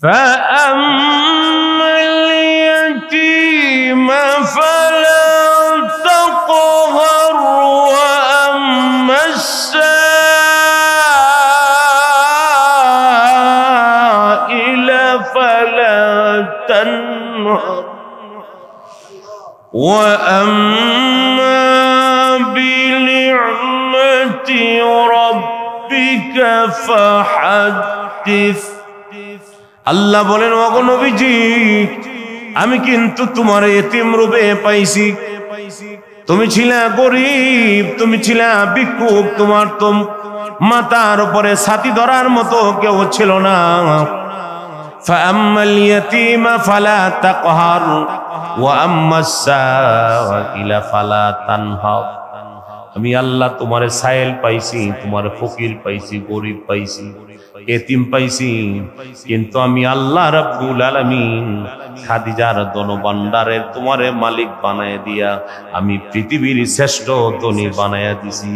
فأما اليتيم فلا تقهر وأما السائل فلا تنهر وأما بنعمة ربك فحدث আল্লাহ বলেন ওগো নবীজি আমি কিন্তু তোমার এতিম রূপে পাইছি তুমি ছিলে গরীব তুমি ছিলে ভিক্ষুক তোমার তো মাথার উপরে ছাতি ধরার মতো কেউ ছিল না ফাআম্মাল ইয়াতীমা ফালা তাকহার ওয়া আম্মাস সাইলা ফালা তানহার আমি আল্লাহ তোমারে সাইল পাইছি তোমারে ফকির পাইছি গরীব পাইছি এতিম পাইছি কিন্তু আমি আল্লাহ রাব্বুল আলামিন খাদিজার ধনভাণ্ডারের তোমারে মালিক বানায় দিয়া আমি পৃথিবীর শ্রেষ্ঠ ধনী বানায়া দিছি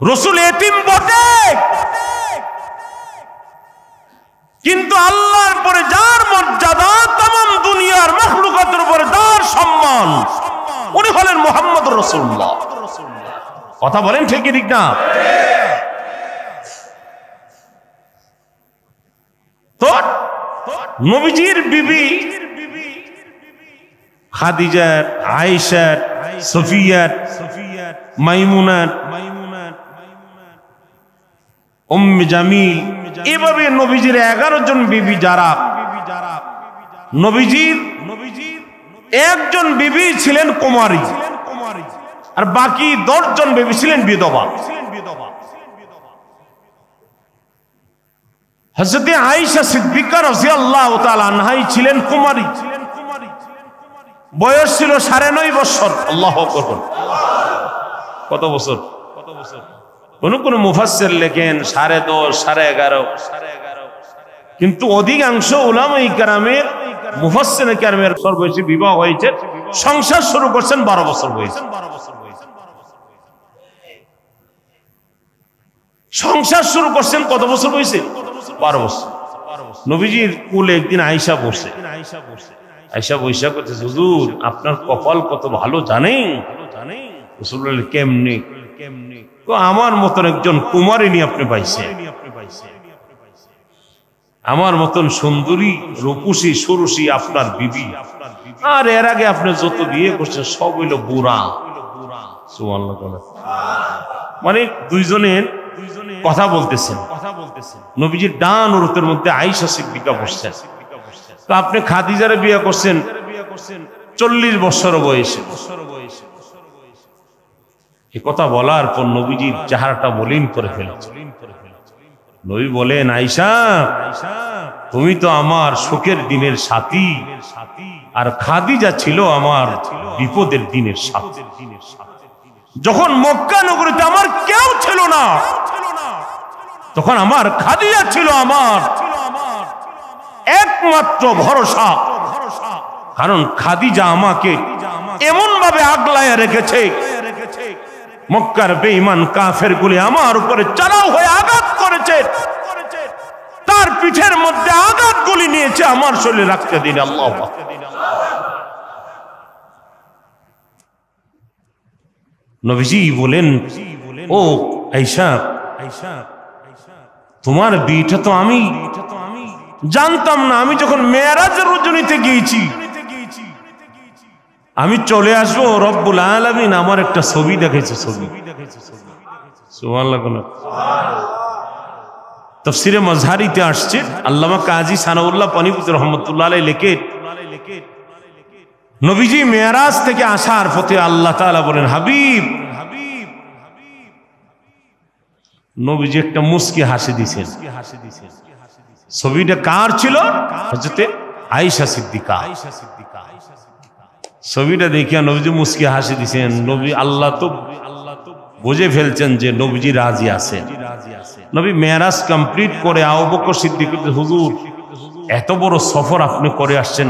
রাসূল এতিম বটে কিন্তু আল্লাহর পরে যার মর্যাদা तमाम দুনিয়ার মাখলুকাতের উপরে যার সম্মান উনি হলেন মুহাম্মদুর রাসূলুল্লাহ কথা বলেন ঠিক কি ঠিক না তো নবীজির বিবি খাদিজা আয়েশা সফিয়া মাইমুনা উম্মে জামিল এভাবে নবীজির 11 জন বিবি যারা নবীজির একজন বিবি ছিলেন কুমারী আর বাকি 10 জন বিবি ছিলেন বিধবা হযরত আয়েশা সিদ্দিকা রাদিয়াল্লাহু তাআলা আনহা ছিলেন কুমারী বয়স ছিল 9.5 বছর আল্লাহু আকবার কত বছর কোন কোন মুফাসসির লেখেন 10.5 11.5 কিন্তু অধিকাংশ উলামায়ে কেরামের মুফাসসিরে কেরামের সর্বশেষ বিবাহ হয়েছে সংসার শুরু করেছেন 12 বছর বয়সে সংসার শুরু করছেন কত বছর বয়সে 12 বছর নবীজির কোলে একদিন আয়েশা বসে আয়েশা বৈশা করতে হুজুর আপনার কপাল কত ভালো জানেন রাসূল বললেন কেমনে তো আমার মতন একজন কুমারিনী আপনি পাইছেন আমার মতন সুন্দরী রূপসী সুরসী আপনার বিবি আর এর আগে আপনি যত বিয়ে করছেন সব হইল বুড়া সুবহানাল্লাহ মানে দুইজনের কথা বলতেছেন নবীজির ডান উরুতের মধ্যে আয়েশা সিদ্দিকা বসছেন তো আপনি খাদিজারে বিয়ে করছেন 40 বছর বয়সে এই কথা বলার পর নবীজির চেহারাটা মলিন করে ফেলেছে নবী বলেন আয়েশা তুমি তো আমার সুখের দিনের সাথী আর খাদিজা ছিল আমার বিপদের দিনের সাথী যখন মক্কা নগরীতে আমার কেউ ছিল না তখন আমার খাদিজা ছিল আমার একমাত্র ভরসা কারণ খাদিজা আমাকে এমন ভাবে আগলায় রেখেছে মক্কার বেঈমান কাফেরগুলি আমার উপরে চড়াও হয়ে আঘাত করেছে তার পিঠের মধ্যে আঘাতগুলি নিয়েছে আমার শরীরে রাখতে দিন আল্লাহ নবীজি বলেন ও আয়েশা তোমার বিয়েটা তো আমি জানতাম না আমি যখন মেরাজের রজনীতে গিয়েছি আমি চলে আসবো রব্বুল আলামিন আমার একটা ছবি দেখেছে ছবি সুবহানাল্লাহ তাফসীরে মাজহারিতে আসছে আল্লামা কাজী সানাউল্লাহ পানিপতি রহমাতুল্লাহ আলাইহি লেখে নবীজি মেরাজ থেকে আসার পথে আল্লাহ তাআলা বলেন হাবিব নবীজি একটা মুস্কি হাসি দিয়েছেন ছবিটা কার ছিল হযরত আয়েশা সিদ্দিকা ছবিটা দেখিয়া নবীজি মুস্কি হাসি দিয়েছেন নবী আল্লাহ তো বুঝে ফেলছেন যে নবীজি রাজি আছেন নবী মেরাজ কমপ্লিট করে আবু বকর সিদ্দিক হুজুর এত বড় সফর আপনি করে আসছেন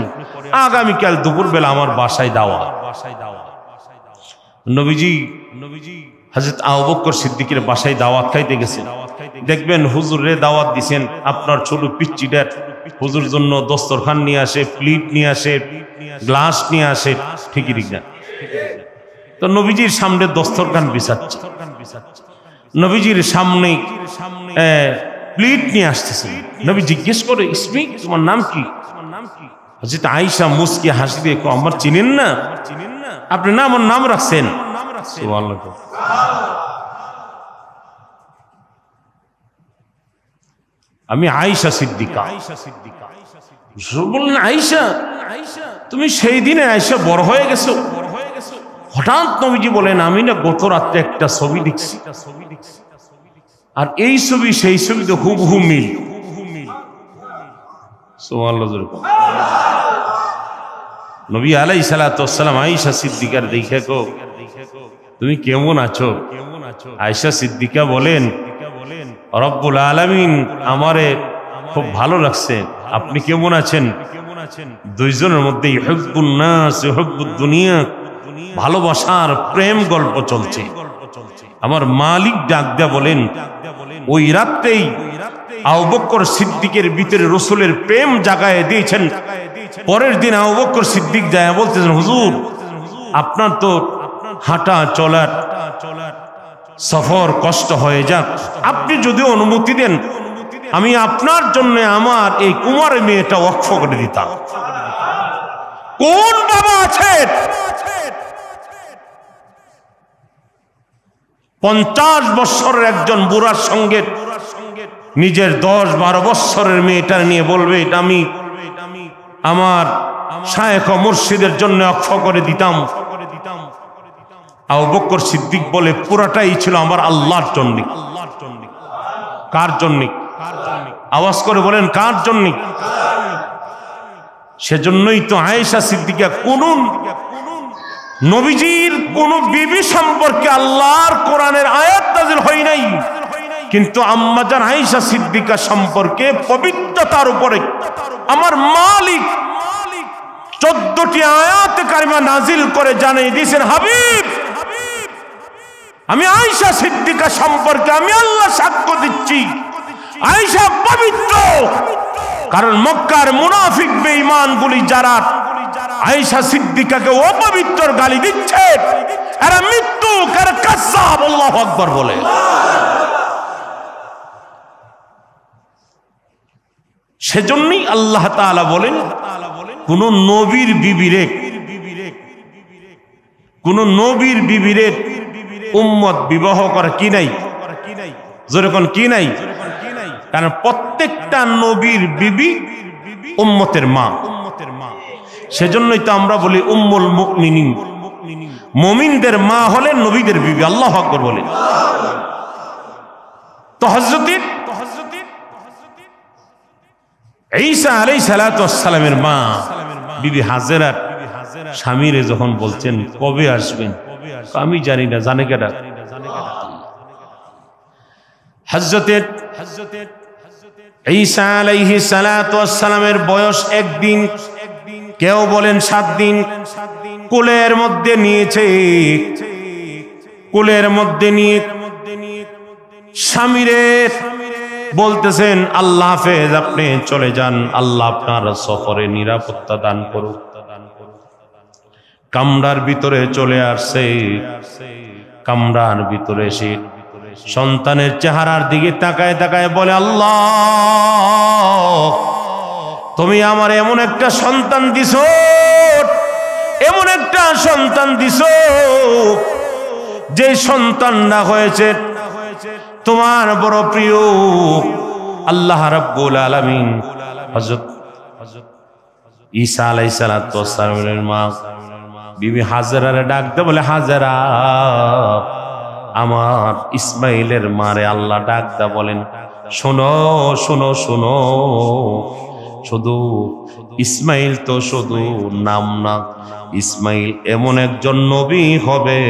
আগামীকাল দুপুর বেলা আমার বাসায় দাওয়াত নবীজি হযরত আবু বকর সিদ্দিকের বাসায় দাওয়াত খাইতে গেছেন। দেখবেন হুজুরে দাওয়াত দিছেন, আপনার ছোট পিচ্চিটার হুজুর জন্য দস্তরখান নিয়ে আসে, প্লেট নিয়ে আসে, গ্লাস নিয়ে আসে, ঠিকই ঠিক না? তো নবীজির সামনে দস্তরখান বিছাচ্ছে, নবীজির সামনে প্লেট নিয়ে আসতেছে। নবী জিজ্ঞেস করে, ইসমি, তোমার নাম কি? হযরত আয়েশা মুস্কি হাসি দিয়ে, আমার চিনেন না? আপনি না আমার নাম রাখছেন। সুবহানাল্লাহ। আমি আয়েশা সিদ্দিকা। বললেন, আয়েশা, তুমি সেই দিনে আয়েশা বড় হয়ে গেছো? হঠাৎ নবীজি বলেন, আমি না গত রাত্রে একটা ছবি দেখছি, আর এই ছবি সেই ছবিতে হুবহু মিল। সুবহানাল্লাহ। নবী আলাইহিস সালাতু ওয়াস সালাম আয়েশা সিদ্দিকার দেখে কো, তুমি কেমন আছো? আয়েশা সিদ্দিকা বলেন, রব্বুল আলামিন আমারে খুব ভালো লাগছে, আপনি কেমন আছেন? দুইজনের মধ্যে ইউহিব্বুন নাস ইউহিব্বুদ দুনিয়া, ভালোবাসার প্রেম গল্প চলছে। আমার মালিক ডাক দেয়া বলেন, ওই রাতেই আবু বকর সিদ্দিকের ভিতরে রাসূলের প্রেম জাগায় দিয়েছেন। পরের দিন আবু বকর সিদ্দিক যায় বলতেছেন, হুজুর, আপনার তো হাঁটা চলার সফর কষ্ট হয়ে যাক, আপনি যদি অনুমতি দেন আমি আপনার জন্য আমার এই কুমার মেয়েটা ওয়াকফ করে দিতাম। কোন বাবা আছে 50 বছরের একজন বুড়ার সঙ্গে নিজের 10-12 বছরের মেয়েটা নিয়ে বলবে, এটা আমি আমার শায়েখ ও মুর্শিদের জন্য ওয়াকফ করে দিতাম? আবু বকর সিদ্দিক বলে, পুরাটাই ছিল আমার আল্লাহর জন্য। কার জন্য? আওয়াজ করে বলেন, কার জন্য? সেজন্যই তো আয়েশা সিদ্দিকা কোন নবীজির কোন বিবি সম্পর্কে আল্লাহর কোরআনের আয়াত নাযিল হয় নাই, কিন্তু আম্মাজান আয়েশা সিদ্দিকা সম্পর্কে পবিত্রতার উপরে আমার মালিক 14টি আয়াত কারিমা নাযিল করে জানিয়ে দিয়েছেন, হাবিব, আমি আয়েশা সিদ্দিকা সম্পর্কে আমি আল্লাহ সাক্ষ্য দিচ্ছি, আয়েশা পবিত্র। কারণ মক্কার মুনাফিক বেঈমানগুলি যারা আয়েশা সিদ্দিকাকে অপবিত্র গালি দিচ্ছে, এরা মৃত্যু, এরা কাযযাব। আল্লাহু আকবার বলে। সেজন্যই আল্লাহ তাআলা বলেন, কোন নবীর বিবিরে উম্মত বিবাহ করে কি নাই? যেরকম কি নাই? কারণ প্রত্যেকটা নবীর বিবি উম্মতের মা। সেজন্যই তো আমরা বলি উম্মুল মুমিনিন, মুমিনদের মা হলেন নবীদের বিবি। আল্লাহু আকবার বলে। তো হযরত ঈসা আলাইহিস সালাতু ওয়াস সালামের মা বিবি হাজেরা স্বামীরে যখন বলছেন, কবে আসবেন? আমি জানি না, জানে কেডা? হযরত ঈসা আলাইহিস সালাতু ওয়াস সালামের বয়স 1 দিন, কেউ বলেন 7 দিন। কোলের মধ্যে নিয়েছে, কোলের মধ্যে নিয়ে স্বামীরে বলতেছেন, আল্লাহ হাফেজ, আপনি চলে যান, আল্লাহ আপনার সফরে নিরাপত্তা দান করুক। কামরার ভিতরে চলে আসছে, কামরার ভিতরে এসে সন্তানের চেহারার দিকে তাকায় তাকায় বলে, আল্লাহ, তুমি আমার এমন একটা সন্তান দিছো, এমন একটা সন্তান দিছো, যে সন্তানটা হয়েছে তোমার বড় প্রিয় আল্লাহ রাব্বুল আলামিন। হযরত ঈসা আলাইহিস সালাতু ওয়াস সালামের মা বিবি হাজেরারে ডাক দে বলে, হাজেরা, আমার ইসমাইলের মারে আল্লাহ ডাক দা বলেন, শোনো শোনো শোনো, শুধু ইসমাইল তো শুধু নাম না, ইসমাইল এমন একজন নবী হবে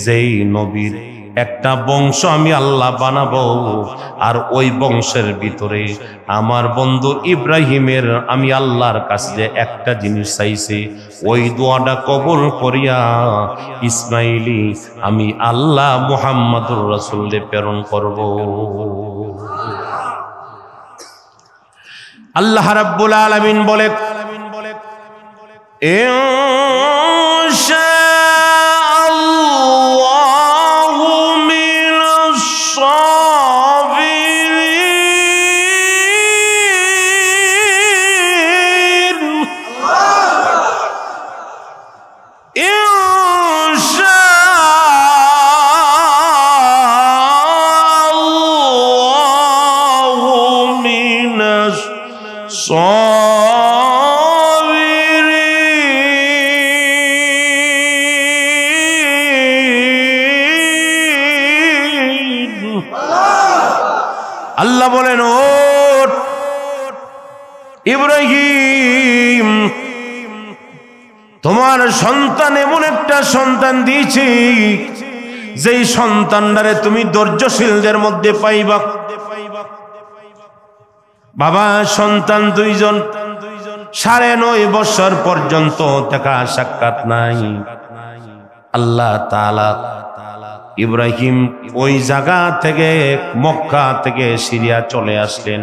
যেই নবীর একটা বংশ আমি আল্লাহ বানাবো, আর ওই বংশের ভিতরে আমার বন্ধু ইব্রাহিমের আমি আল্লাহর কাছে যে একটা জিনিস চাইছে, ওই দোয়াটা কবুল করিয়া ইসমাইলি আমি আল্লাহ মুহাম্মাদুর রাসূলকে প্রেরণ করব। আল্লাহ রাব্বুল আলামিন বলে আল্লাহ বলেন, ও ইব্রাহিম, তোমার সন্তান এমন একটা সন্তান দিয়েছি যেই সন্তানটারে তুমি ধৈর্যশীলদের মধ্যে পাইবা। বাবা সন্তান দুইজন, 9.5 বছর পর্যন্ত দেখা সাক্ষাৎ নাই। আল্লাহ তাআলা ইব্রাহিম ওই জায়গা থেকে মক্কা থেকে সিরিয়া চলে আসলেন,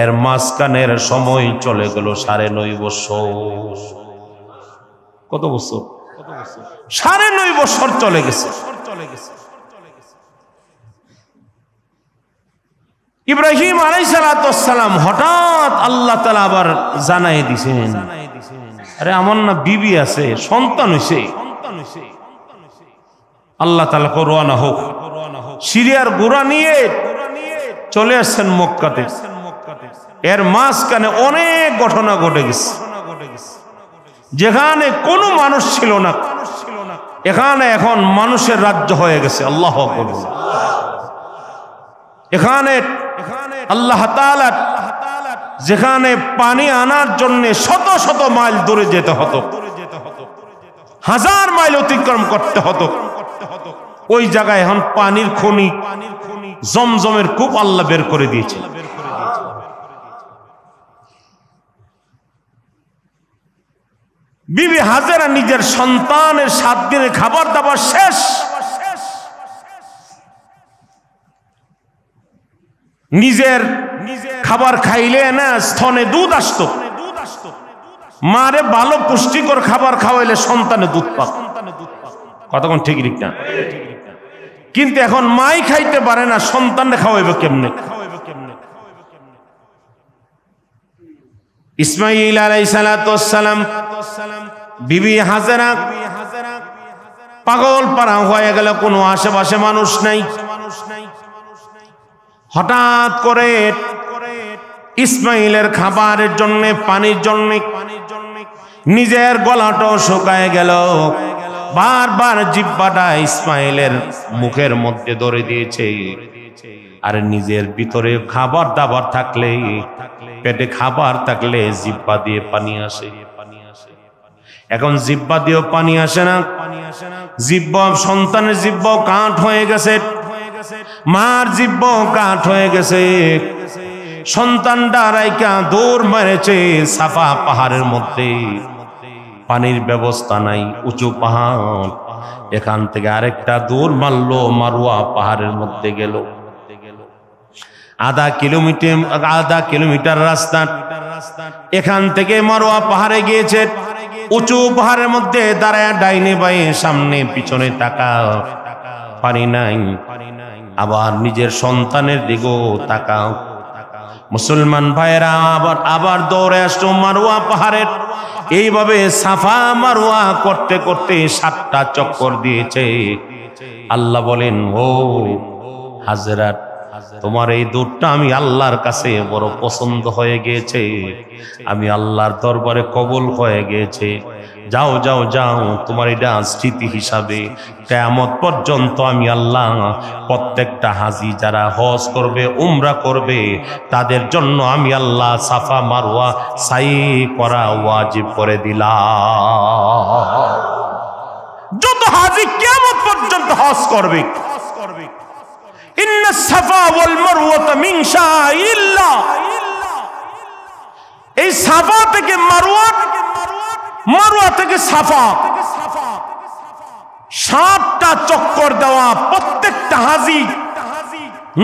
এর মাঝখানের সময় চলে গেল 9.5 বছর। কত বছর? 9.5 বছর চলে গেছে। ইব্রাহিম আলাইহিস সালাম হঠাৎ আল্লাহ তাআলা আবার জানাই দিছেন, আরে আমার না বিবি আছে, সন্তান হইছে। আল্লাহ তাআলা রওনা হোক, সিরিয়ার ঘোড়া নিয়ে চলে আসছেন মক্কাতে। এর মাঝখানে অনেক ঘটনা ঘটে গেছে, যেখানে কোনো মানুষ ছিল না, এখানে এখন মানুষের রাজ্য হয়ে গেছে। আল্লাহু আকবার। এখানে আল্লাহ তাআলা যেখানে পানি আনার জন্য শত শত মাইল দূরে যেতে হতো, 1000 মাইল অতিক্রম করতে হতো, ওই জায়গায় এখন পানির খনি, জমজমের কূপ আল্লাহ বের করে দিয়েছে। বিবি হাজেরা নিজের সন্তানের 7 দিনের খাবার দাবার শেষ, নিজের খাবার খাইলে না স্তনে দুধ আসতো, মারে ভালো পুষ্টিকর খাবার খাওয়াইলে সন্তানে দুধ পাক। কতক্ষণ ঠিক ঠিক না? কিন্তু এখন মাই খাইতে পারে না, সন্তানরে খাওয়াইবে কেমনে? ইসমাইল আলাইহিস সালাম বিবি হাজেরা পাগল পারা হয়ে গেল, কোনো আশেপাশে মানুষ নাই। হঠাৎ করে ইসমাইলের খাবারের জন্য, পানির জন্য নিজের গলাটাও শুকায় গেল। বারবার জিহ্বাটা ইসমাইলের মুখের মধ্যে ধরে দিয়েছে, আর নিজের ভিতরে খাবার দাবার থাকলে, পেটে খাবার থাকলে জিহ্বা দিয়ে পানি আসে। এখন জিহ্বা দিয়েও পানি আসে না, জিহ্বা, সন্তানের জিহ্বাও কাঠ হয়ে গেছে, মার জিহ্বাও কাঠ হয়ে গেছে। সন্তানটা রাইকা দৌড় মেরেছে সাফা পাহাড়ের মধ্যে, পানির ব্যবস্থা নাই, উঁচু পাহাড়। এখান থেকে আরেকটা দৌড় মারলো, মারওয়া পাহাড়ের মধ্যে গেল। আধা কিলোমিটার রাস্তা এখান থেকে মারওয়া পাহাড়ে গিয়েছে। উঁচু পাহাড়ের মধ্যে দাঁড়ায় ডাইনে বাঁয়ে সামনে পিছনে তাকা, পানি নাই। আবার নিজের সন্তানের দিকেও তাকাও। মুসলমান ভাইরা আবার দৌড়ে আসলো মারওয়া পাহাড়ের। এইভাবে সাফা মারওয়া করতে করতে 7টা চক্কর দিয়েছে। আল্লাহ বলেন, ও হাজরা, তোমার এই দৌড়টা আমি আল্লাহর কাছে বড় পছন্দ হয়ে গিয়েছে, আমি আল্লাহর দরবারে কবুল হয়ে গিয়েছে। যাও যাও যাও, তোমার এটা স্মৃতি হিসাবে কিয়ামত পর্যন্ত আমি আল্লাহ প্রত্যেকটা হাজি যারা হজ করবে, উমরা করবে, তাদের জন্য আমি আল্লাহ সাফা মারওয়া সাই করা ওয়াজিব করে দিলাম। যত হাজি কিয়ামত পর্যন্ত হজ করবে, ইন্নাস সাফা ওয়াল মারওয়া মিন শাআইরিল্লাহ। এই সাফা থেকে মারওয়া, মারওয়া থেকে সাফা 7টা চক্কর দেওয়া প্রত্যেকটা হাজি,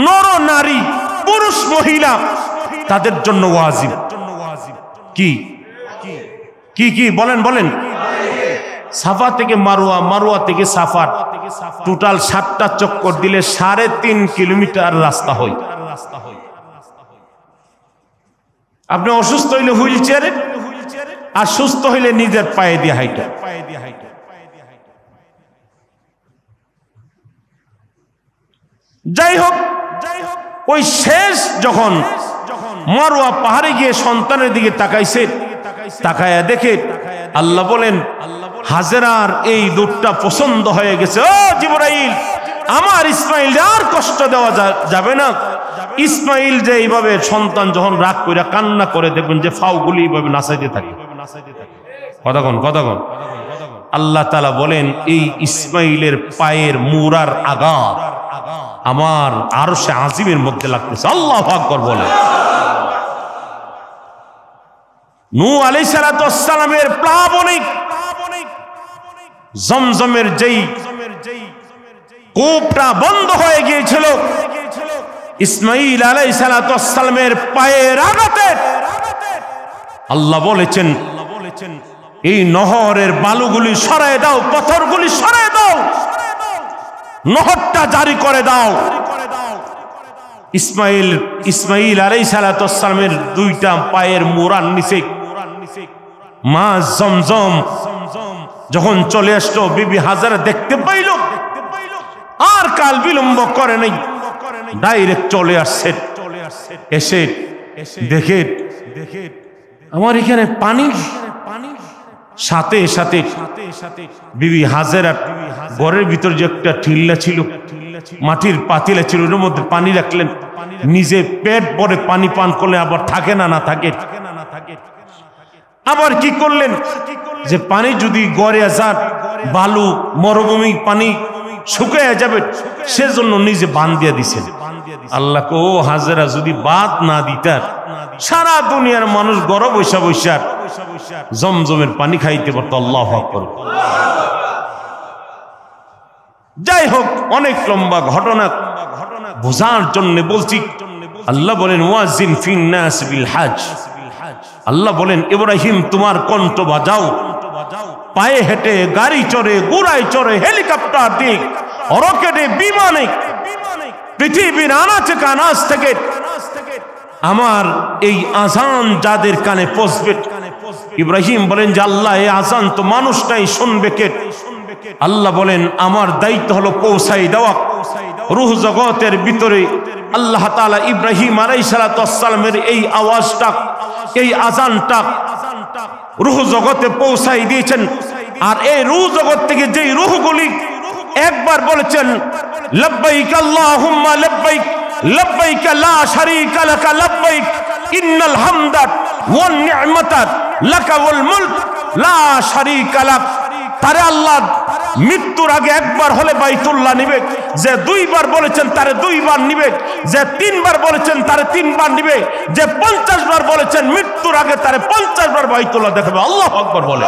নর নারী, পুরুষ মহিলা, তাদের জন্য ওয়াজিব। কি কি কি বলেন বলেন? সাফা থেকে মারওয়া, মারওয়া থেকে সাফা, টোটাল 7টা চক্কর দিলে 3.5 কিলোমিটার রাস্তা হয়। আপনি অসুস্থ হইলে হুইল চেয়ারে, আর সুস্থ হইলে নিজের পায়ে দিয়ে হাইটা। যাই হোক, ওই শেষ যখন মারওয়া পাহাড়ে গিয়ে সন্তানের দিকে তাকাইছে, তাকায়া দেখে আল্লাহ বলেন, হাজেরার এই দুধটা পছন্দ হয়ে গেছে। ও জিবরাইল, আমার ইসমাইল আর কষ্ট দেওয়া যাবে না। ইসমাইল যে এইভাবে সন্তান যখন রাগ করে কান্না করে, দেখবেন যে ফাউগুলি এইভাবে নাচাইতে থাকে। কতক্ষণ কতক্ষণ আল্লাহ তাআলা বলেন, এই ইসমাইলের পায়ের মুরার আঘাত আমার আরশে আজিমের মধ্যে লাগতেছে। আল্লাহু আকবার বলে। নূহ আলাইহিস সালাতু ওয়াস সালামের প্লাবনিক জমজমের যেই কূপটা বন্ধ হয়ে গিয়েছিল, ইসমাইল আলাইহিস সালাতু ওয়াস সালামের পায়ের আঘাতে আল্লাহ বলেছেন, এই নহরের বালুগুলি সরায় দাও, পাথরগুলি সরায় দাও, নহরটা জারি করে দাও। ইসমাইল আলাইহিস সালাতু ওয়াস সালামের 2টা পায়ের মুরার নিচে মা জমজম যখন চলে আসলো, বিবি হাজারা দেখতে পাইল, আর কাল বিলম্ব করে নাই, ডাইরেক্ট চলে আসছে। এসে দেখে আমার এখানে পানি, সাথে সাথে বিবি হাজারা ঘরের ভিতর যে একটা ঠিল্লা ছিল, মাটির পাতিলা ছিল, ওর মধ্যে পানি রাখলেন, নিজে পেট ভরে পানি পান করলে আবার থাকে না, না থাকে। আবার কি করলেন, যে পানি যদি গড়ে যান, বালু মরুভূমি পানি শুকিয়ে যাবে, সেজন্য নিজে বান দিয়ে দিছেন। আল্লাহকে, ও হাজেরা, যদি বাদ না দিতার, সারা দুনিয়ার মানুষ গড় বৈশা বৈশা জমজমের পানি খাইতে পারত। আল্লাহু আকবার। যাই হোক, অনেক লম্বা ঘটনা, বোঝার জন্য বলছি। আল্লাহ বলেন, ওয়াজিন ফিন নাস বিল হজ। আল্লাহ বলেন, ইব্রাহিম, তোমার কণ্ঠ বাজাও, পায়ে হেঁটে, গাড়ি চড়ে, ঘোড়ায় চড়ে, হেলিকপ্টার দিয়ে, রকেটে, বিমানে, পৃথিবীর আনাচে কানাচ থেকে আমার এই আজান যাদের কানে পৌঁছবে। ইব্রাহিম বলেন যে, আল্লাহ, এই আজান তো মানুষটাই শুনবে কে? আল্লাহ বলেন, আমার দায়িত্ব হলো পৌঁছাই দেওয়া। রূহ জগতের ভিতরে আল্লাহ তাআলা ইব্রাহিম আলাইহিস সালাতু ওয়াস সালামের এই আওয়াজটা, এই আজানটা রূহ জগতে পৌঁছাই দিয়েছেন। আর এই রূহ জগৎ থেকে যেই রূহগুলি একবার বলেছেন, লব্বাইক আল্লাহুম্মা লব্বাইক, লব্বাইক লা শারীকা লাকা লব্বাইক, ইন্নাল হামদা ওয়ান নি'মাতা লাকা ওয়াল মুলক লা শারীকা লাক। তারে আল্লাহ মৃত্যুর আগে একবার হলে বাইতুল্লাহ নিবে, যে 2বার বলেছেন তারে 2বার নিবে, যে 3বার বলেছেন তারে 3বার নিবে, যে 50 বার বলেছেন মৃত্যুর আগে তারে 50 বার বাইতুল্লাহ দেখাবে। আল্লাহু আকবার বলে।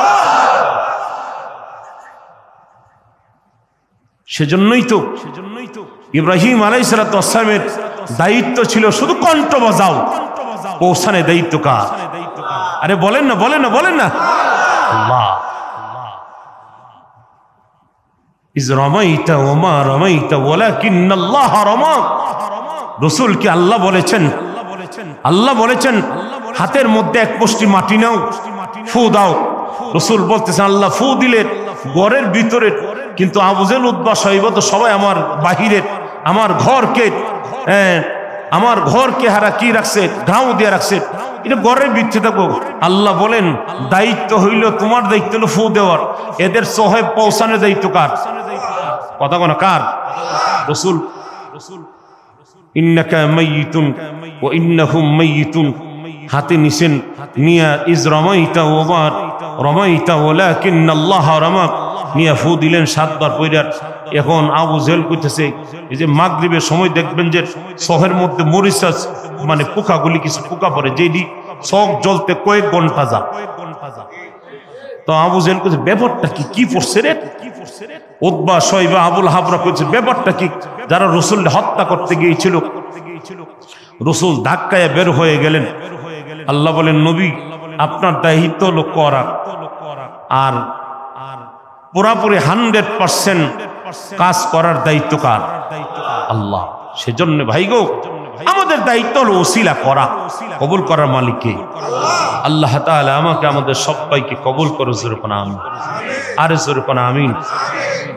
সেজন্যই তো ইব্রাহিম আলাইহিস সালাতু ওয়াস সালামের দায়িত্ব ছিল শুধু কণ্ঠ বাজাও, পৌঁছানোর দায়িত্ব কার? আরে বলেন না, বলেন না, বলেন না। আল্লাহ। ইজ রামাইতা ওয়া মা রামাইতা ওয়ালাকিন্নাল্লাহ রামা। রাসূলকে আল্লাহ বলেছেন, আল্লাহ বলেছেন, হাতের মধ্যে এক মুষ্টি মাটি নাও, ফু দাও। রাসূল বলতেছেন, আল্লাহ ফু দিলে ঘরের ভিতরে, কিন্তু আবু জেহেল উতবা সাইবা তো সবাই আমার বাহিরের, আমার ঘরকে হারা কি রাখছে, ঘাও দিয়ে রাখছে, এটা ঘরের ভিতরে থাকবো। আল্লাহ বলেন, দায়িত্ব হইল, তোমার দায়িত্ব হলো ফু দেওয়ার, এদের সহে পৌঁছানোর দায়িত্ব কার? কথা কোন কার? রাসূল। ইন্নাকা মাইয়িতুন ওয়া ইন্নাহুম মাইয়িতুন, হাতে নিছেন নিয়া, ইজ রামাইতা ওয়া মা রামাইতা ওয়ালাকিন্নাল্লাহ রামা, নিয়া ফু দিলেন 7 বার পয়রা। এখন আবু জেহেল কইতেছে এই যে মাগরিবের সময় দেখবেন যে শহরের মধ্যে মরিচাস মানে পোকাগুলি কিছু পোকা পড়ে যেটি চোখ জ্বলতে কয়েক ঘন্টা যা। তো আবু জেহেল কইছে ব্যাপারটা কি কি পড়ছে রে? উতবা শয়বা আবুল হাবরা কইছে ব্যাপারটা কি? যারা রাসূল হত্যা করতে গিয়েছিল রাসূল ধাক্কায় বের হয়ে গেলেন। আল্লাহ বলেন নবী আপনার দায়িত্ব হলো করা, আর পুরাপুরি 100% কাজ করার দায়িত্ব কার? আল্লাহ। সেজন্য ভাই গো আমাদের দায়িত্ব হলো ওসিলা করা, কবুল করার মালিক কে? আল্লাহ তাআলা আমাকে আমাদের সবাইকে কবুল করুন। জোরে কোন আমিন, আরে জোরে কোন আমিন।